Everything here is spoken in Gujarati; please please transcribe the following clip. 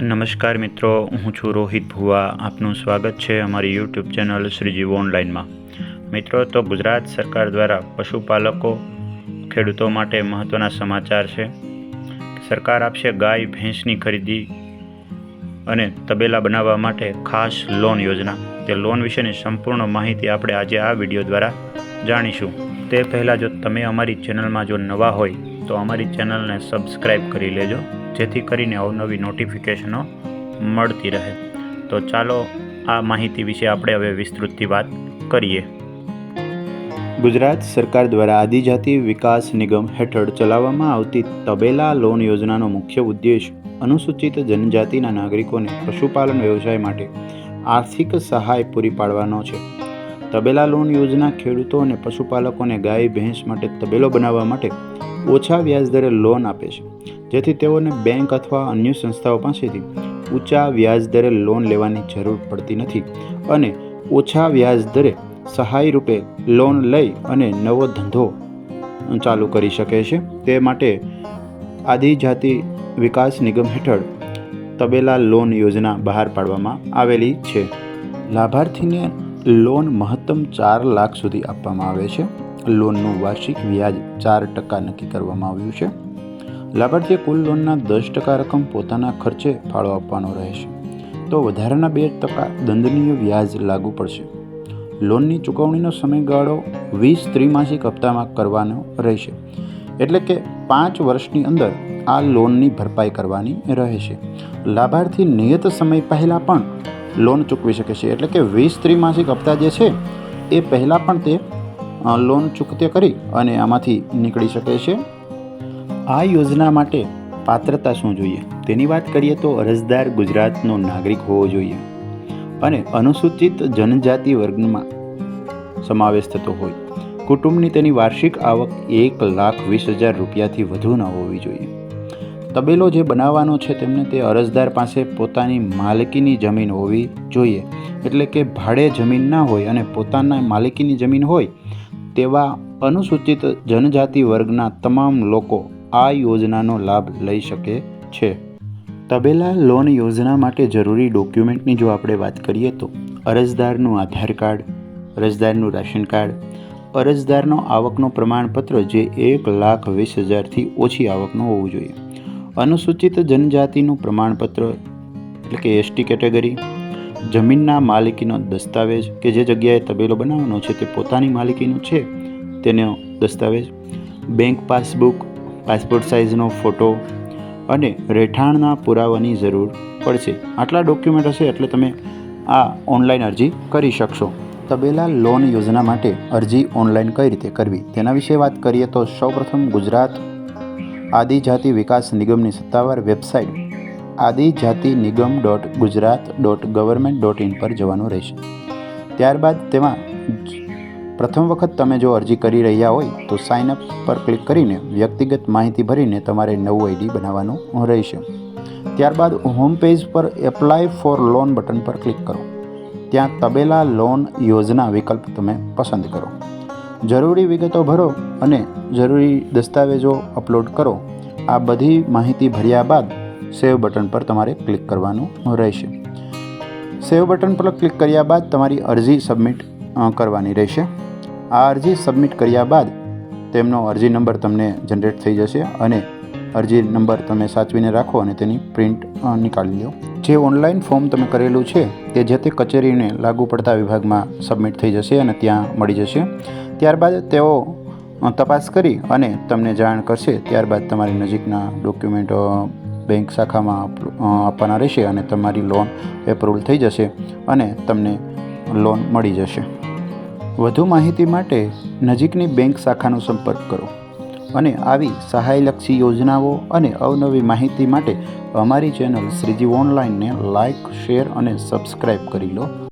નમસ્કાર મિત્રો, હું છું રોહિત ભુવા. આપનું સ્વાગત છે અમારી યુટ્યુબ ચેનલ શ્રીજીવ ઓનલાઈનમાં. મિત્રો, તો ગુજરાત સરકાર દ્વારા પશુપાલકો ખેડૂતો માટે મહત્ત્વના સમાચાર છે. સરકાર આપશે ગાય ભેંસની ખરીદી અને તબેલા બનાવવા માટે ખાસ લોન યોજના. તે લોન વિશેની સંપૂર્ણ માહિતી આપણે આજે આ વિડીયો દ્વારા જાણીશું. તે પહેલાં જો તમે અમારી ચેનલમાં જો નવા હોય તો અમારી ચેનલને સબસ્ક્રાઈબ કરી લેજો, જેથી કરીને અવનવી નોટિફિકેશનો મળતી રહે. તો ચાલો આ માહિતી વિશે આપણે હવે વિસ્તૃતથી વાત કરીએ. ગુજરાત સરકાર દ્વારા આદિજાતિ વિકાસ નિગમ હેઠળ ચલાવવામાં આવતી તબેલા લોન યોજનાનો મુખ્ય ઉદ્દેશ અનુસૂચિત જનજાતિના નાગરિકોને પશુપાલન વ્યવસાય માટે આર્થિક સહાય પૂરી પાડવાનો છે. તબેલા લોન યોજના ખેડૂતો અને પશુપાલકોને ગાય ભેંસ માટે તબેલો બનાવવા માટે ઓછા વ્યાજદરે લોન આપે છે, જેથી તેઓને બેંક અથવા અન્ય સંસ્થાઓ પાસેથી ઊંચા વ્યાજદરે લોન લેવાની જરૂર પડતી નથી અને ઓછા વ્યાજદરે સહાય રૂપે લોન લઈ અને નવો ધંધો ચાલુ કરી શકે છે. તે માટે આદિજાતિ વિકાસ નિગમ હેઠળ તબેલા લોન યોજના બહાર પાડવામાં આવેલી છે. લાભાર્થીને લોન મહત્તમ 4 લાખ સુધી આપવામાં આવે છે. લોનનું વાર્ષિક વ્યાજ 4% નક્કી કરવામાં આવ્યું છે. લાભાર્થીએ કુલ લોનના 10% રકમ પોતાના ખર્ચે ફાળો આપવાનો રહેશે, તો વધારાના 2% દંડનીય વ્યાજ લાગુ પડશે. લોનની ચૂકવણીનો સમયગાળો 20 ત્રિમાસિક હપ્તામાં કરવાનો રહેશે, એટલે કે 5 વર્ષની અંદર આ લોનની ભરપાઈ કરવાની રહેશે. લાભાર્થી નિયત સમય પહેલાં પણ લોન ચૂકવી શકે છે, એટલે કે 20 ત્રિમાસિક હપ્તા જે છે એ પહેલાં પણ તે લોન ચૂકતે કરી અને આમાંથી નીકળી શકે છે. આ યોજના માટે પાત્રતા શું જોઈએ તેની વાત કરીએ તો અરજદાર ગુજરાતનો નાગરિક હોવો જોઈએ અને અનુસૂચિત જનજાતિ વર્ગમાં સમાવેશ થતો હોય. કુટુંબની તેની વાર્ષિક આવક 1,20,000 રૂપિયાથી વધુ ન હોવી જોઈએ. તબેલો જે બનાવવાનો છે તેમને તે અરજદાર પાસે પોતાની માલિકીની જમીન હોવી જોઈએ, એટલે કે ભાડે જમીન ના હોય અને પોતાના માલિકીની જમીન હોય તેવા અનુસૂચિત જનજાતિ વર્ગના તમામ લોકો આ યોજનાનો લાભ લઈ શકે છે. તબેલા લોન યોજના માટે જરૂરી ડોક્યુમેન્ટની જો આપણે વાત કરીએ તો અરજદારનું આધાર કાર્ડ, અરજદારનું રાશન કાર્ડ, અરજદારનો આવકનો પ્રમાણપત્ર જે 1,20,000થી ઓછી આવકનું હોવું જોઈએ, અનુસૂચિત જનજાતિનું પ્રમાણપત્ર એટલે કે એસટી કેટેગરી, જમીનના માલિકીનો દસ્તાવેજ કે જે જગ્યાએ તબેલો બનાવવાનો છે તે પોતાની માલિકીનું છે તેનો દસ્તાવેજ, બેંક પાસબુક, પાસપોર્ટ સાઇઝનો ફોટો અને રહેઠાણના પુરાવાની જરૂર પડશે. આટલા ડોક્યુમેન્ટ હશે એટલે તમે આ ઓનલાઈન અરજી કરી શકશો. તબેલા લોન યોજના માટે અરજી ઓનલાઈન કઈ રીતે કરવી તેના વિશે વાત કરીએ તો સૌપ્રથમ ગુજરાત આદિજાતિ વિકાસ નિગમની સત્તાવાર વેબસાઇટ adijatinigam.gujarat.government.in પર જવાનું રહેશે. ત્યારબાદ તેમાં પ્રથમ વખત તમે જો અરજી કરી રહ્યા હોય તો સાઇન અપ પર ક્લિક કરીને વ્યક્તિગત માહિતી ભરીને તમારે નવું આઈડી બનાવવાનું રહેશે. ત્યારબાદ હોમ પેજ પર એપ્લાય ફોર લોન બટન પર ક્લિક કરો. ત્યાં તબેલા લોન યોજના વિકલ્પ તમે પસંદ કરો. જરૂરી વિગતો ભરો અને જરૂરી દસ્તાવેજો અપલોડ કરો. આ બધી માહિતી ભર્યા બાદ સેવ બટન પર તમારે ક્લિક કરવાનું રહેશે. સેવ બટન પર ક્લિક કર્યા બાદ તમારી અરજી સબમિટ કરવાની રહેશે. આ અરજી સબમિટ કર્યા બાદ તેમનો અરજી નંબર તમને જનરેટ થઈ જશે અને અરજી નંબર તમે સાચવીને રાખો અને તેની પ્રિન્ટ નીકાળી લો. જે ઓનલાઈન ફોર્મ તમે કરેલું છે તે જે તે કચેરીને લાગુ પડતા વિભાગમાં સબમિટ થઈ જશે અને ત્યાં મળી જશે. ત્યારબાદ તેઓ તપાસ કરી અને તમને જાણ કરશે. ત્યારબાદ તમારી નજીકના ડોક્યુમેન્ટો બેંક શાખામાં આપવાના રહેશે અને તમારી લોન એપ્રુવલ થઈ જશે અને તમને લોન મળી જશે. વધુ માહિતી માટે નજીકની બેંક શાખાનો સંપર્ક કરો અને આવી સહાયલક્ષી યોજનાઓ અને અવનવી માહિતી માટે અમારી ચેનલ શ્રીજીવ ઓનલાઈનને લાઇક, શેર અને સબસ્ક્રાઈબ કરી લો.